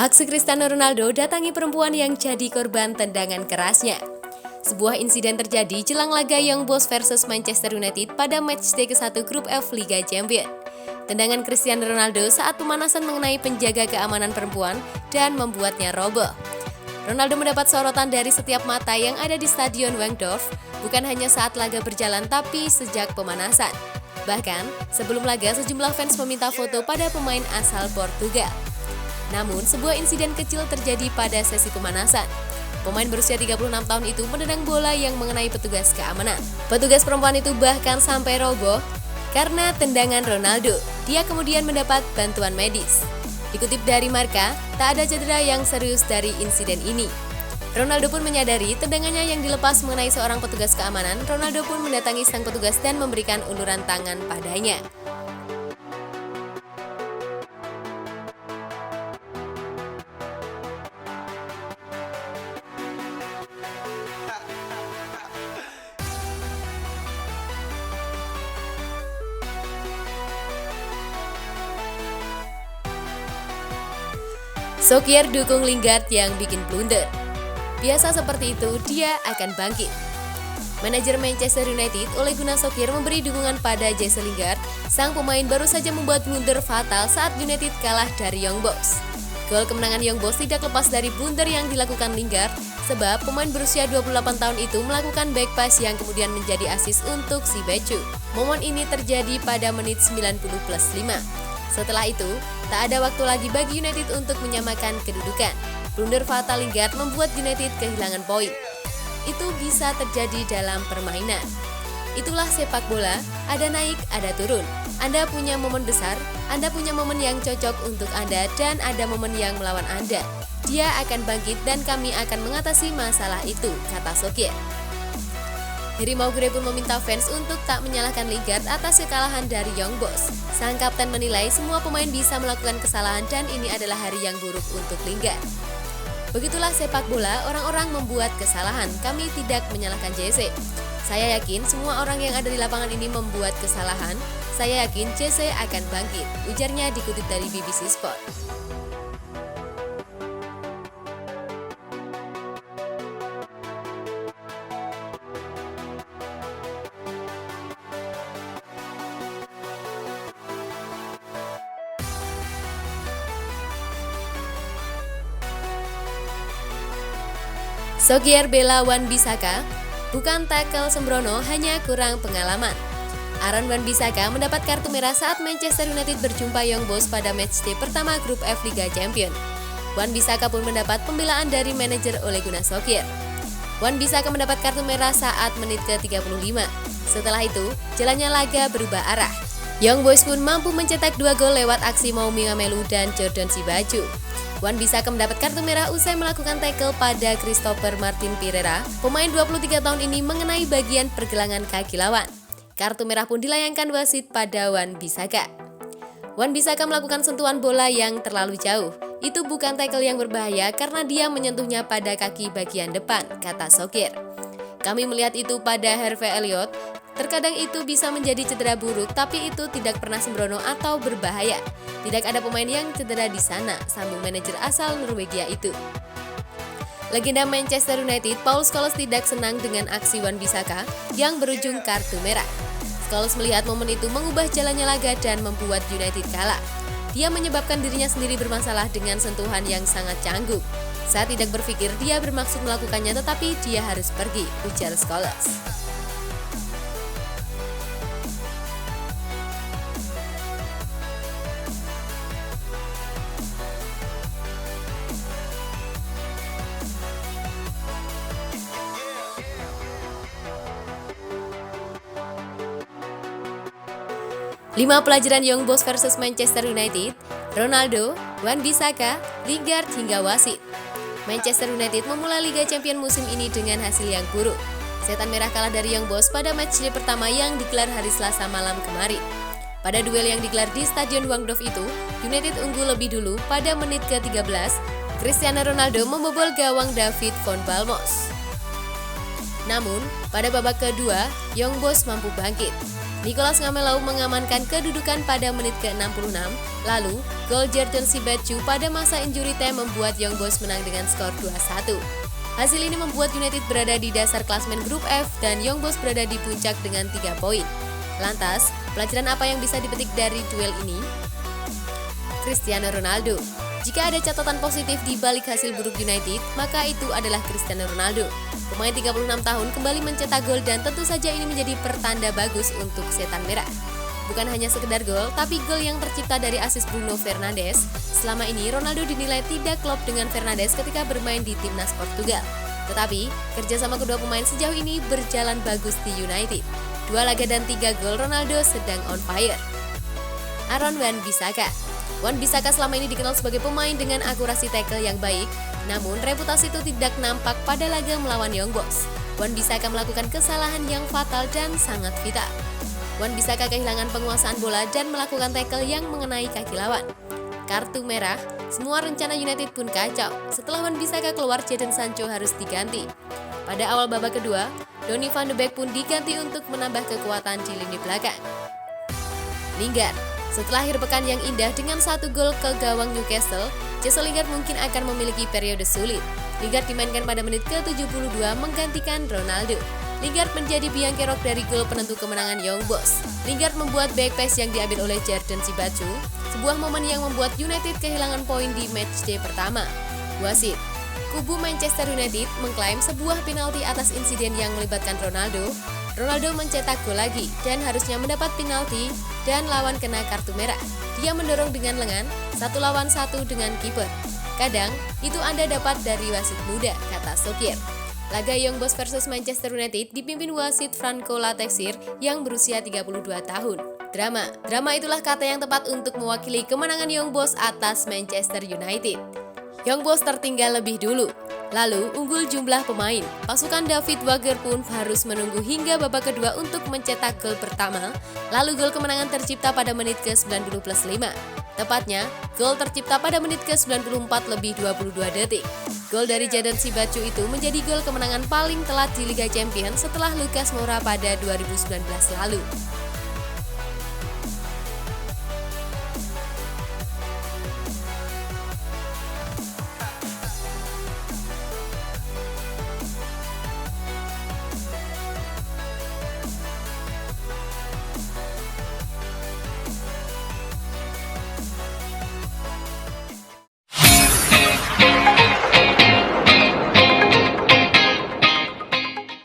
Aksi Cristiano Ronaldo datangi perempuan yang jadi korban tendangan kerasnya. Sebuah insiden terjadi jelang laga Young Boys versus Manchester United pada matchday ke-1 Grup F Liga Champions. Tendangan Cristiano Ronaldo saat pemanasan mengenai penjaga keamanan perempuan dan membuatnya roboh. Ronaldo mendapat sorotan dari setiap mata yang ada di Stadion Wankdorf, bukan hanya saat laga berjalan tapi sejak pemanasan. Bahkan, sebelum laga sejumlah fans meminta foto pada pemain asal Portugal. Namun, sebuah insiden kecil terjadi pada sesi pemanasan. Pemain berusia 36 tahun itu menendang bola yang mengenai petugas keamanan. Petugas perempuan itu bahkan sampai roboh karena tendangan Ronaldo. Dia kemudian mendapat bantuan medis. Dikutip dari Marca, tak ada cedera yang serius dari insiden ini. Ronaldo pun menyadari tendangannya yang dilepas mengenai seorang petugas keamanan. Ronaldo pun mendatangi sang petugas dan memberikan uluran tangan padanya. Solskjaer dukung Lingard yang bikin blunder. Biasa seperti itu, dia akan bangkit. Manajer Manchester United, Ole Gunnar Solskjaer memberi dukungan pada Jesse Lingard. Sang pemain baru saja membuat blunder fatal saat United kalah dari Young Boys. Gol kemenangan Young Boys tidak lepas dari blunder yang dilakukan Lingard, sebab pemain berusia 28 tahun itu melakukan back pass yang kemudian menjadi assist untuk si Becu. Momen ini terjadi pada menit 90+5. Setelah itu, tak ada waktu lagi bagi United untuk menyamakan kedudukan. Blunder fatal Lingard membuat United kehilangan poin. Itu bisa terjadi dalam permainan. Itulah sepak bola, ada naik, ada turun. Anda punya momen besar, Anda punya momen yang cocok untuk Anda, dan ada momen yang melawan Anda. Dia akan bangkit dan kami akan mengatasi masalah itu, kata Solskjaer. Harimau Grey pun meminta fans untuk tak menyalahkan Lingard atas kekalahan dari Young Boys. Sang kapten menilai semua pemain bisa melakukan kesalahan dan ini adalah hari yang buruk untuk Lingard. Begitulah sepak bola, orang-orang membuat kesalahan, kami tidak menyalahkan Jesse. Saya yakin semua orang yang ada di lapangan ini membuat kesalahan. Saya yakin Jesse akan bangkit, ujarnya dikutip dari BBC Sport. Solskjaer bela Wan-Bissaka, bukan tackle sembrono, hanya kurang pengalaman. Aaron Wan-Bissaka mendapat kartu merah saat Manchester United berjumpa Young Boys pada matchday pertama Grup F Liga Champions. Wan-Bissaka pun mendapat pembelaan dari manajer Ole Gunnar Solskjaer. Wan-Bissaka mendapat kartu merah saat menit ke-35. Setelah itu, jalannya laga berubah arah. Young Boys pun mampu mencetak 2 gol lewat aksi Moumi Ngamelu dan Jordan Sibaju. Wan-Bissaka mendapat kartu merah usai melakukan tackle pada Christopher Martin Pereira. Pemain 23 tahun ini mengenai bagian pergelangan kaki lawan. Kartu merah pun dilayangkan wasit pada Wan-Bissaka. Wan-Bissaka melakukan sentuhan bola yang terlalu jauh. Itu bukan tackle yang berbahaya karena dia menyentuhnya pada kaki bagian depan, kata Solskjaer. Kami melihat itu pada Harvey Elliott. Terkadang itu bisa menjadi cedera buruk, tapi itu tidak pernah sembrono atau berbahaya. Tidak ada pemain yang cedera di sana, sambung manajer asal Norwegia itu. Legenda Manchester United, Paul Scholes tidak senang dengan aksi Wan-Bissaka yang berujung kartu merah. Scholes melihat momen itu mengubah jalannya laga dan membuat United kalah. Dia menyebabkan dirinya sendiri bermasalah dengan sentuhan yang sangat canggung. Saya tidak berpikir dia bermaksud melakukannya, tetapi dia harus pergi, ujar Scholes. Lima pelajaran Young Boys versus Manchester United, Ronaldo, Wan-Bissaka, Lingard hingga wasit. Manchester United memulai Liga Champions musim ini dengan hasil yang buruk. Setan Merah kalah dari Young Boys pada matchday pertama yang digelar hari Selasa malam kemarin. Pada duel yang digelar di Stadion Wankdorf itu, United unggul lebih dulu pada menit ke-13. Cristiano Ronaldo membobol gawang David von Balmos. Namun, pada babak kedua, Young Boys mampu bangkit. Nicolas Ngamelau mengamankan kedudukan pada menit ke-66, lalu gol Jerdon Sibetchu pada masa injury time membuat Young Boys menang dengan skor 2-1. Hasil ini membuat United berada di dasar klasmen grup F dan Young Boys berada di puncak dengan 3 poin. Lantas, pelajaran apa yang bisa dipetik dari duel ini? Cristiano Ronaldo. Jika ada catatan positif di balik hasil buruk United, maka itu adalah Cristiano Ronaldo. Pemain 36 tahun kembali mencetak gol dan tentu saja ini menjadi pertanda bagus untuk Setan Merah. Bukan hanya sekedar gol, tapi gol yang tercipta dari asis Bruno Fernandes. Selama ini Ronaldo dinilai tidak klop dengan Fernandes ketika bermain di timnas Portugal. Tetapi, kerjasama kedua pemain sejauh ini berjalan bagus di United. 2 laga dan 3 gol Ronaldo sedang on fire. Aaron Wan-Bissaka. Wan-Bissaka selama ini dikenal sebagai pemain dengan akurasi tackle yang baik, namun reputasi itu tidak nampak pada laga melawan Young Boys. Wan-Bissaka melakukan kesalahan yang fatal dan sangat vital. Wan-Bissaka kehilangan penguasaan bola dan melakukan tackle yang mengenai kaki lawan. Kartu merah, semua rencana United pun kacau. Setelah Wan-Bissaka keluar, Jadon Sancho harus diganti. Pada awal babak kedua, Donny van de Beek pun diganti untuk menambah kekuatan di lini belakang. Lingard. Setelah akhir pekan yang indah dengan 1 gol ke gawang Newcastle, Jesse Lingard mungkin akan memiliki periode sulit. Lingard dimainkan pada menit ke-72 menggantikan Ronaldo. Lingard menjadi biang kerok dari gol penentu kemenangan Young Boys. Lingard membuat back pass yang diambil oleh Jerdon Sibetchu, sebuah momen yang membuat United kehilangan poin di matchday pertama. Wasit. Kubu Manchester United mengklaim sebuah penalti atas insiden yang melibatkan Ronaldo. Ronaldo mencetak gol lagi dan harusnya mendapat penalti dan lawan kena kartu merah. Dia mendorong dengan lengan 1 lawan 1 dengan kiper. Kadang, itu Anda dapat dari wasit muda, kata Sokir. Laga Young Boys versus Manchester United dipimpin wasit Franco Latexir yang berusia 32 tahun. Drama itulah kata yang tepat untuk mewakili kemenangan Young Boys atas Manchester United. Young Boys tertinggal lebih dulu, lalu unggul jumlah pemain. Pasukan David Wagner pun harus menunggu hingga babak kedua untuk mencetak gol pertama, lalu gol kemenangan tercipta pada menit ke-90 plus 5. Tepatnya, gol tercipta pada menit ke-94 lebih 22 detik. Gol dari Jadon Sibetchu itu menjadi gol kemenangan paling telat di Liga Champions setelah Lucas Moura pada 2019 lalu.